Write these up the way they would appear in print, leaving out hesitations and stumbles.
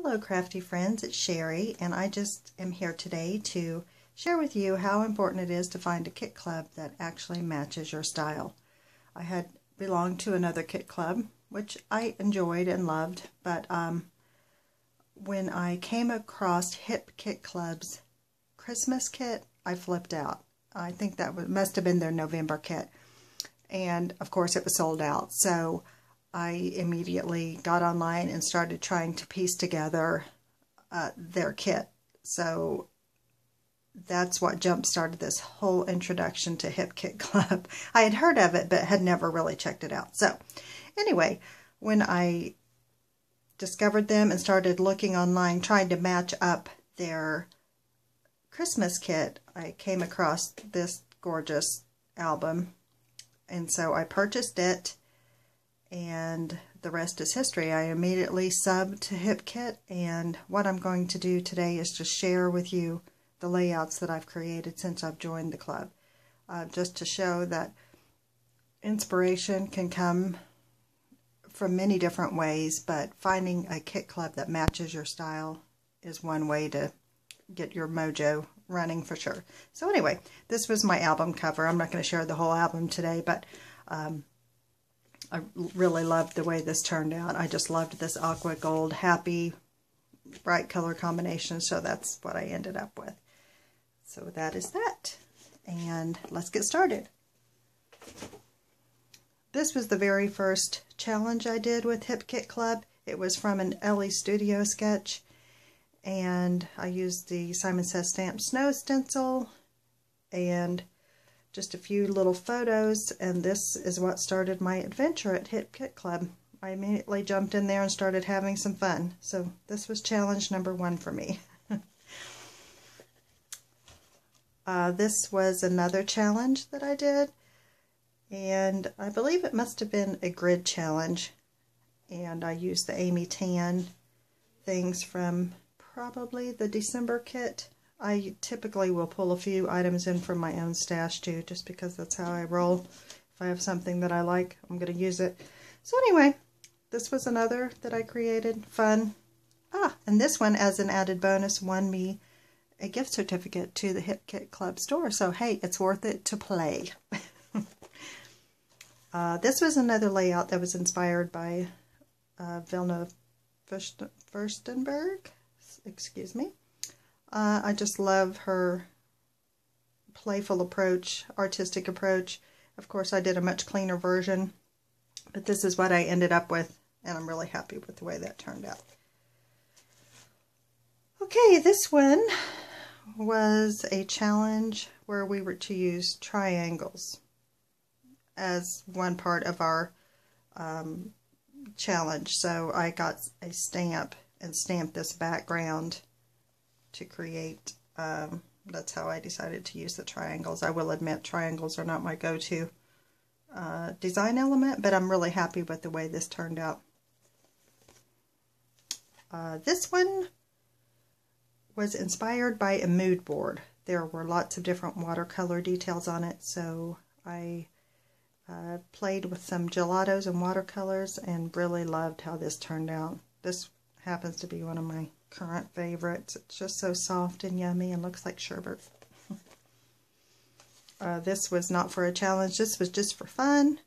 Hello crafty friends, it's Sherry, and I just am here today to share with you how important it is to find a kit club that actually matches your style. I had belonged to another kit club, which I enjoyed and loved, but when I came across Hip Kit Club's Christmas kit, I flipped out. I think that must have been their November kit, and of course it was sold out, so I immediately got online and started trying to piece together their kit. So that's what jump-started this whole introduction to Hip Kit Club. I had heard of it, but had never really checked it out. So anyway, when I discovered them and started looking online, trying to match up their Christmas kit, I came across this gorgeous album. And so I purchased it. And the rest is history. I immediately subbed to HipKit, and what I'm going to do today is just share with you the layouts that I've created since I've joined the club, just to show that inspiration can come from many different ways, but finding a kit club that matches your style is one way to get your mojo running for sure. So anyway, this was my album cover. I'm not going to share the whole album today, but I really loved the way this turned out. I just loved this aqua gold, happy, bright color combination, so that's what I ended up with. So that is that. And let's get started. This was the very first challenge I did with Hip Kit Club. It was from an Ellie Studio sketch, and I used the Simon Says Stamp Snow stencil and just a few little photos, and this is what started my adventure at Hip Kit Club. I immediately jumped in there and started having some fun. So this was challenge number 1 for me. This was another challenge that I did, and I believe it must have been a grid challenge, and I used the Amy Tan things from probably the December kit. I typically will pull a few items in from my own stash too, just because that's how I roll. If I have something that I like, I'm going to use it. So anyway, this was another that I created. Fun. And this one, as an added bonus, won me a gift certificate to the Hip Kit Club store. So hey, it's worth it to play. This was another layout that was inspired by Vilna Furstenberg. Excuse me. I just love her playful approach, artistic approach. Of course, I did a much cleaner version, but this is what I ended up with, and I'm really happy with the way that turned out. Okay, this one was a challenge where we were to use triangles as one part of our challenge. So I got a stamp and stamped this background to create, that's how I decided to use the triangles. I will admit triangles are not my go-to design element, but I'm really happy with the way this turned out. This one was inspired by a mood board. There were lots of different watercolor details on it, so I played with some gelatos and watercolors and really loved how this turned out. This happens to be one of my current favorites. It's just so soft and yummy and looks like sherbet. This was not for a challenge. This was just for fun.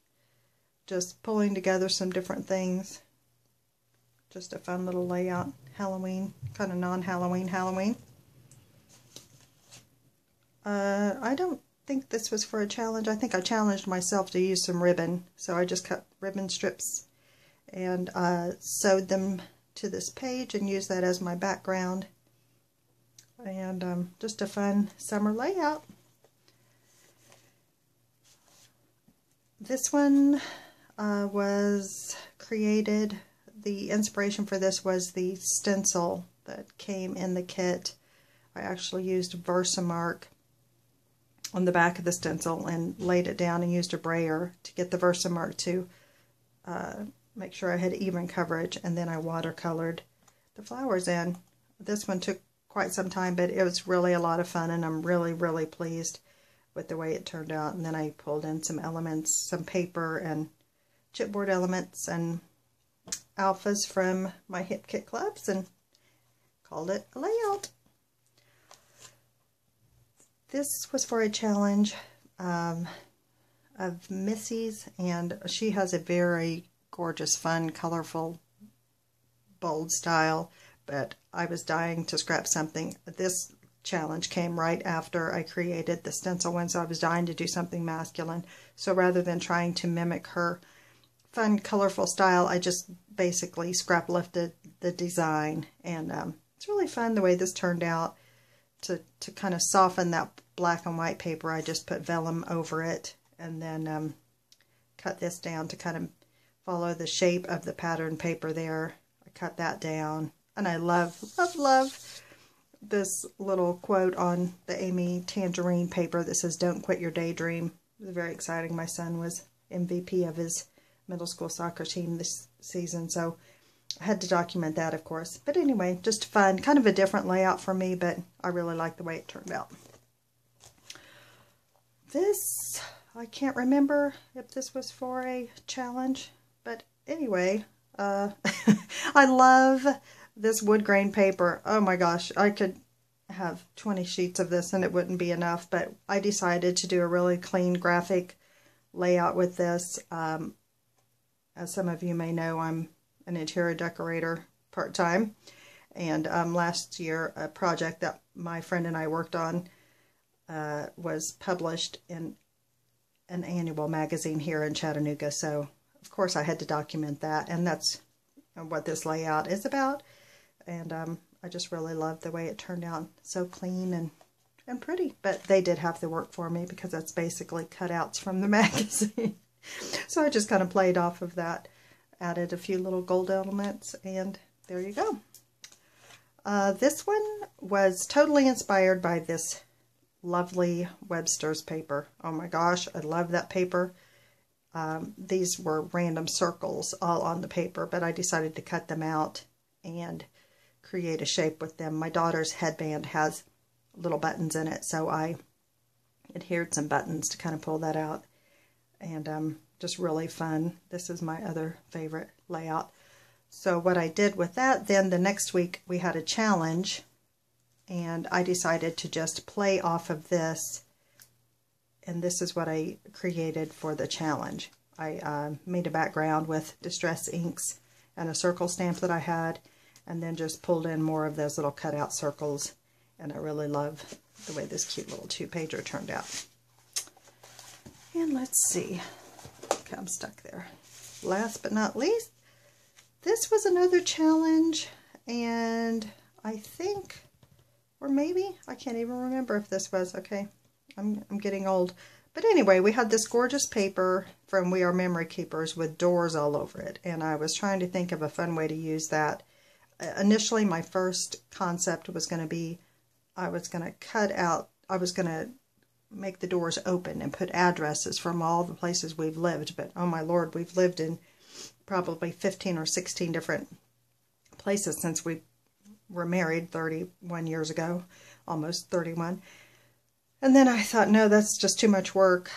Just pulling together some different things. Just a fun little layout. Halloween, kind of non-Halloween Halloween. I don't think this was for a challenge. I think I challenged myself to use some ribbon. So I just cut ribbon strips and sewed them to this page and use that as my background, and just a fun summer layout. This one was created, the inspiration for this was the stencil that came in the kit. I actually used Versamark on the back of the stencil and laid it down and used a brayer to get the Versamark to make sure I had even coverage, and then I watercolored the flowers in. This one took quite some time, but it was really a lot of fun, and I'm really pleased with the way it turned out. And then I pulled in some elements, some paper and chipboard elements and alphas from my Hip Kit Clubs, and called it a layout. This was for a challenge of Missy's, and she has a very gorgeous, fun, colorful, bold style, but I was dying to scrap something. This challenge came right after I created the stencil one, so I was dying to do something masculine. So rather than trying to mimic her fun, colorful style, I just basically scrap lifted the design, and it's really fun the way this turned out. To kind of soften that black and white paper, I just put vellum over it, and then cut this down to kind of follow the shape of the pattern paper there. I cut that down, and I love, love, love this little quote on the Amy Tangerine paper that says, "Don't quit your daydream." It was very exciting. My son was MVP of his middle school soccer team this season, so I had to document that, of course. But anyway, just fun, kind of a different layout for me, but I really like the way it turned out. This, I can't remember if this was for a challenge, but anyway, I love this wood grain paper. Oh my gosh, I could have 20 sheets of this and it wouldn't be enough, but I decided to do a really clean graphic layout with this. As some of you may know, I'm an interior decorator part-time, and last year a project that my friend and I worked on was published in an annual magazine here in Chattanooga, so of course I had to document that, and that's what this layout is about. And I just really love the way it turned out, so clean and pretty. But they did have the work for me because that's basically cutouts from the magazine. So I just kind of played off of that, added a few little gold elements, and there you go. This one was totally inspired by this lovely Webster's paper. Oh my gosh, I love that paper. These were random circles all on the paper, but I decided to cut them out and create a shape with them. My daughter's headband has little buttons in it, so I adhered some buttons to kind of pull that out. And just really fun. This is my other favorite layout. So what I did with that, then the next week we had a challenge, and I decided to just play off of this, and this is what I created for the challenge. I made a background with distress inks and a circle stamp that I had, and then just pulled in more of those little cutout circles, and I really love the way this cute little 2-pager turned out. And let's see. Okay, I'm stuck there. Last but not least, this was another challenge, and I think, or maybe, I can't even remember if this was, okay, I'm getting old. But anyway, we had this gorgeous paper from We Are Memory Keepers with doors all over it, and I was trying to think of a fun way to use that. Initially, my first concept was going to be, I was going to make the doors open and put addresses from all the places we've lived. But oh my Lord, we've lived in probably 15 or 16 different places since we were married 31 years ago, almost 31. And then I thought, no, that's just too much work.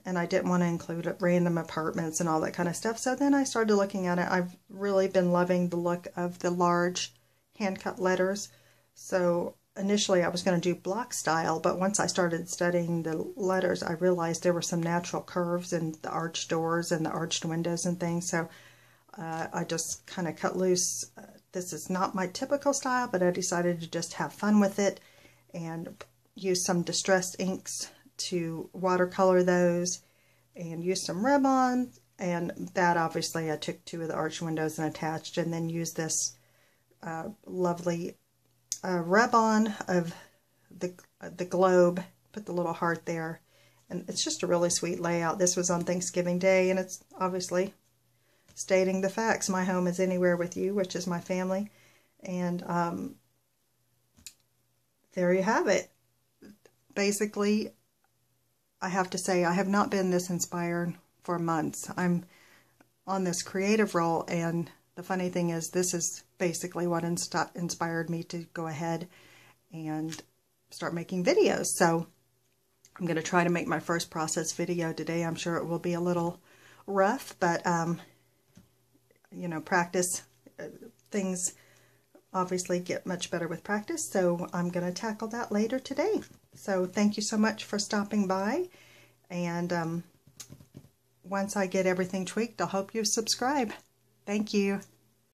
And I didn't want to include random apartments and all that kind of stuff. So then I started looking at it. I've really been loving the look of the large hand-cut letters. So initially I was going to do block style, but once I started studying the letters, I realized there were some natural curves in the arched doors and the arched windows and things. So I just kind of cut loose. This is not my typical style, but I decided to just have fun with it and use some distressed inks to watercolor those, and use some rub-on, and that obviously I took 2 of the arched windows and attached, and then used this lovely rub-on of the globe, put the little heart there, and it's just a really sweet layout. This was on Thanksgiving Day, and it's obviously stating the facts. My home is anywhere with you, which is my family, and there you have it. Basically, I have to say I have not been this inspired for months. I'm on this creative roll, and the funny thing is this is basically what inspired me to go ahead and start making videos. So I'm going to try to make my first process video today. I'm sure it will be a little rough, but you know, practice things obviously get much better with practice, so I'm going to tackle that later today. So thank you so much for stopping by, and once I get everything tweaked, I'll hope you subscribe. Thank you.